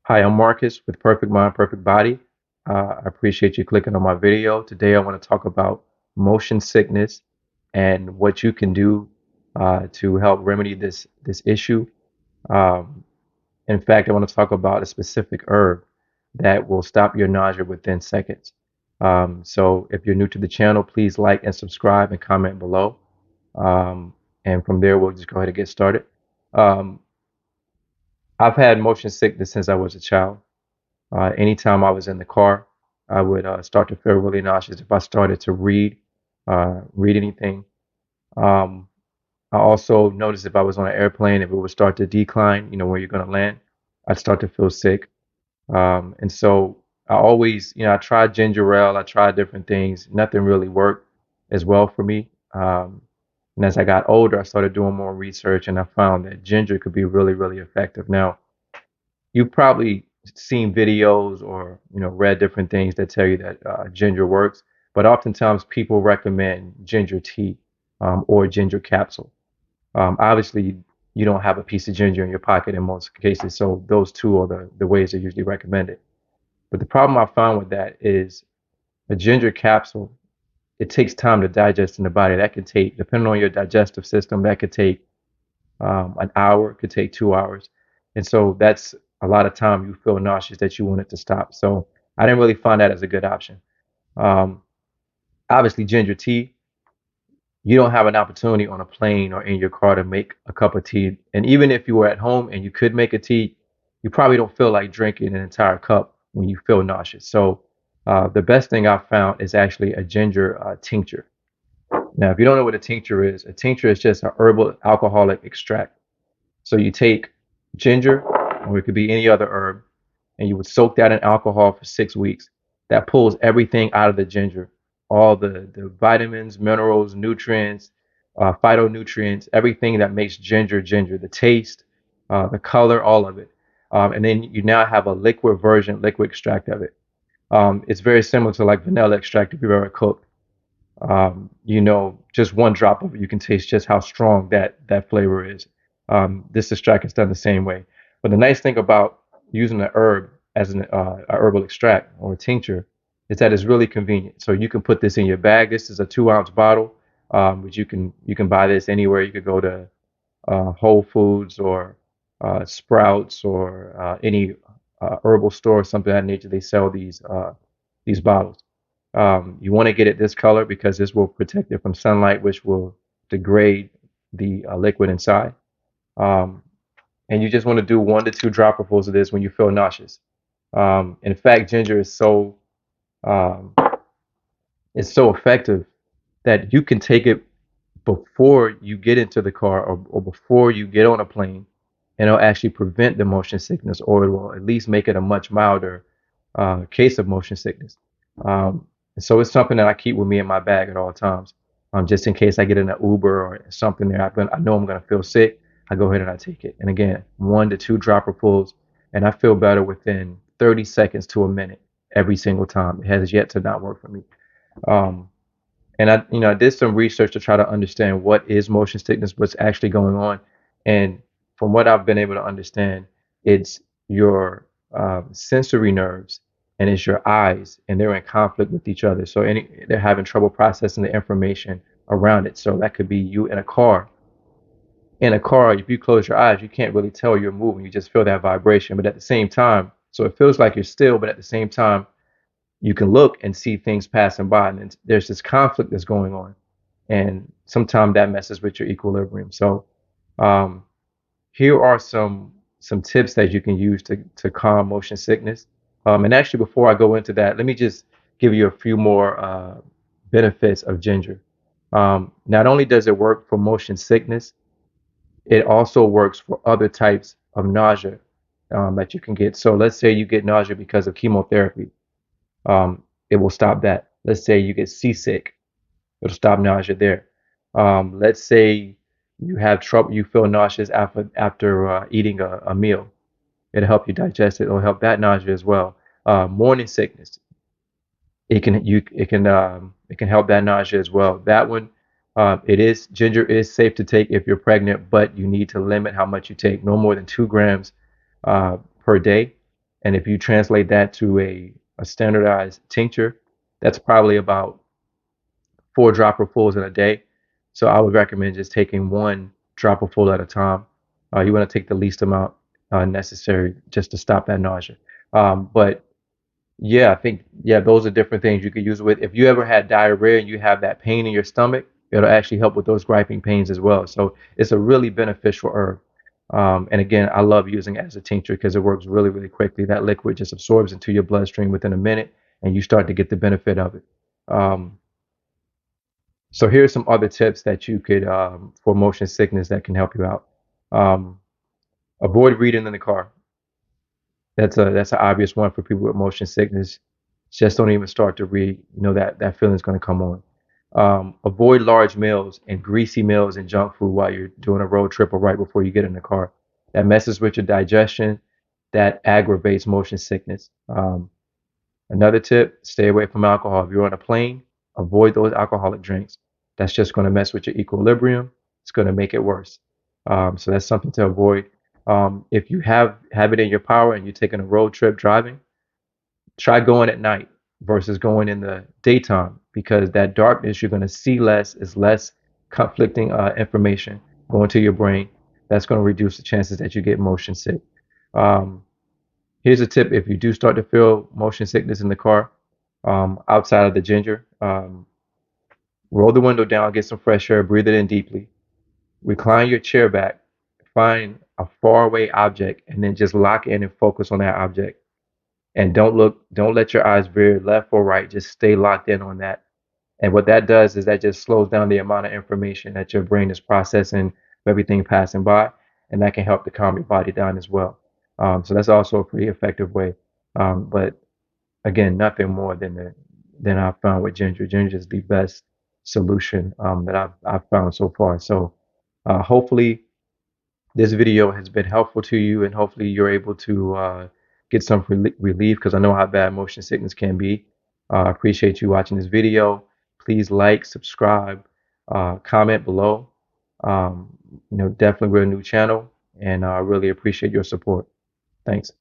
Hi, I'm Marcus with Perfect Mind, Perfect Body. I appreciate you clicking on my video. Today, I want to talk about motion sickness and what you can do to help remedy this issue. Um, in fact, I want to talk about a specific herb that will stop your nausea within seconds. So, if you're new to the channel, please like and subscribe and comment below. Um, and from there, we'll just go ahead and get started. Um, I've had motion sickness since I was a child. Anytime I was in the car, I would start to feel really nauseous if I started to read anything. Um, I also noticed if I was on an airplane, if it would start to decline, where you're going to land, I'd start to feel sick. And so I always, I tried ginger ale, I tried different things. Nothing really worked as well for me. And as I got older, I started doing more research and I found that ginger could be really, really effective. Now, you've probably seen videos or read different things that tell you that ginger works, but oftentimes people recommend ginger tea or ginger capsule. Obviously, you don't have a piece of ginger in your pocket in most cases, so those two are the ways they usually recommend it. But the problem I found with that is a ginger capsule, it takes time to digest in the body. That could take, depending on your digestive system, that could take an hour, it could take 2 hours. And so that's a lot of time you feel nauseous that you want it to stop. So I didn't really find that as a good option. Um, Obviously, ginger tea, you don't have an opportunity on a plane or in your car to make a cup of tea. And even if you were at home and you could make a tea, you probably don't feel like drinking an entire cup when you feel nauseous. So the best thing I've found is actually a ginger tincture. Now, if you don't know what a tincture is just a herbal alcoholic extract. So you take ginger, or it could be any other herb, and you would soak that in alcohol for 6 weeks. That pulls everything out of the ginger, all the vitamins, minerals, nutrients, phytonutrients, everything that makes ginger ginger, the taste, the color, all of it. And then you now have a liquid version, liquid extract of it. It's very similar to like vanilla extract if you've ever cooked. Just one drop of it, you can taste just how strong that flavor is. This extract is done the same way. But the nice thing about using the herb as a herbal extract or a tincture is that it's really convenient. So you can put this in your bag. This is a 2 ounce bottle, but you can buy this anywhere. You could go to Whole Foods or Sprouts or any herbal store, something of that nature. They sell these bottles. You want to get it this color because this will protect it from sunlight, which will degrade the liquid inside. Um, and you just want to do 1 to 2 dropperfuls of this when you feel nauseous. In fact, ginger um, is so effective that you can take it before you get into the car or before you get on a plane, and it'll actually prevent the motion sickness, or it will at least make it a much milder case of motion sickness. And so it's something that I keep with me in my bag at all times, just in case I get in an Uber or something there. I know I'm going to feel sick. I go ahead and I take it. And again, 1 to 2 dropperfuls, and I feel better within 30 seconds to a minute every single time. It has yet to not work for me. Um, and I did some research to try to understand what is motion sickness, what's actually going on. And from what I've been able to understand, it's your sensory nerves and it's your eyes, and they're in conflict with each other. So they're having trouble processing the information around it. So that could be you in a car. In a car, if you close your eyes, you can't really tell you're moving. You just feel that vibration. But at the same time, so it feels like you're still, but at the same time, you can look and see things passing by, and there's this conflict that's going on, and sometimes that messes with your equilibrium. So um, here are some tips that you can use to calm motion sickness. And actually, before I go into that, let me just give you a few more benefits of ginger. Not only does it work for motion sickness, it also works for other types of nausea that you can get. So let's say you get nausea because of chemotherapy, it will stop that. Let's say you get seasick, it'll stop nausea there. Let's say you have trouble, you feel nauseous after eating a meal. It'll help you digest it. It'll help that nausea as well. Morning sickness, it can help that nausea as well. That one, ginger is safe to take if you're pregnant, but you need to limit how much you take. No more than 2 grams per day. And if you translate that to a standardized tincture, that's probably about 4 dropperfuls in a day. So I would recommend just taking 1 dropperful at a time. You want to take the least amount necessary just to stop that nausea. But yeah, I think yeah, those are different things you could use it with. If you ever had diarrhea and you have that pain in your stomach, it'll actually help with those griping pains as well. So it's a really beneficial herb. And again, I love using it as a tincture because it works really, really quickly. That liquid just absorbs into your bloodstream within a minute, and you start to get the benefit of it. Um, so here's some other tips that you could for motion sickness that can help you out. Um, Avoid reading in the car. That's an obvious one for people with motion sickness. Just don't even start to read. You know that feeling's going to come on. Avoid large meals and greasy meals and junk food while you're doing a road trip or right before you get in the car. That messes with your digestion. That aggravates motion sickness. Another tip: stay away from alcohol. If you're on a plane, avoid those alcoholic drinks. That's just going to mess with your equilibrium. It's going to make it worse. So that's something to avoid. If you have it in your power and you're taking a road trip driving, try going at night versus going in the daytime because that darkness you're going to see less is less conflicting information going to your brain. That's going to reduce the chances that you get motion sick. Um, Here's a tip: if you do start to feel motion sickness in the car, outside of the ginger, roll the window down, get some fresh air, breathe it in deeply, recline your chair back, find a faraway object, and then just lock in and focus on that object. And don't let your eyes veer left or right. Just stay locked in on that. And what that does is that just slows down the amount of information that your brain is processing of everything passing by, and that can help to calm your body down as well. So that's also a pretty effective way. But again, nothing more than I've found with ginger. Ginger is the best solution that I've found so far. So hopefully this video has been helpful to you, and hopefully you're able to get some relief because I know how bad motion sickness can be. I appreciate you watching this video. Please like, subscribe, comment below. Definitely we're a new channel, and I really appreciate your support. Thanks.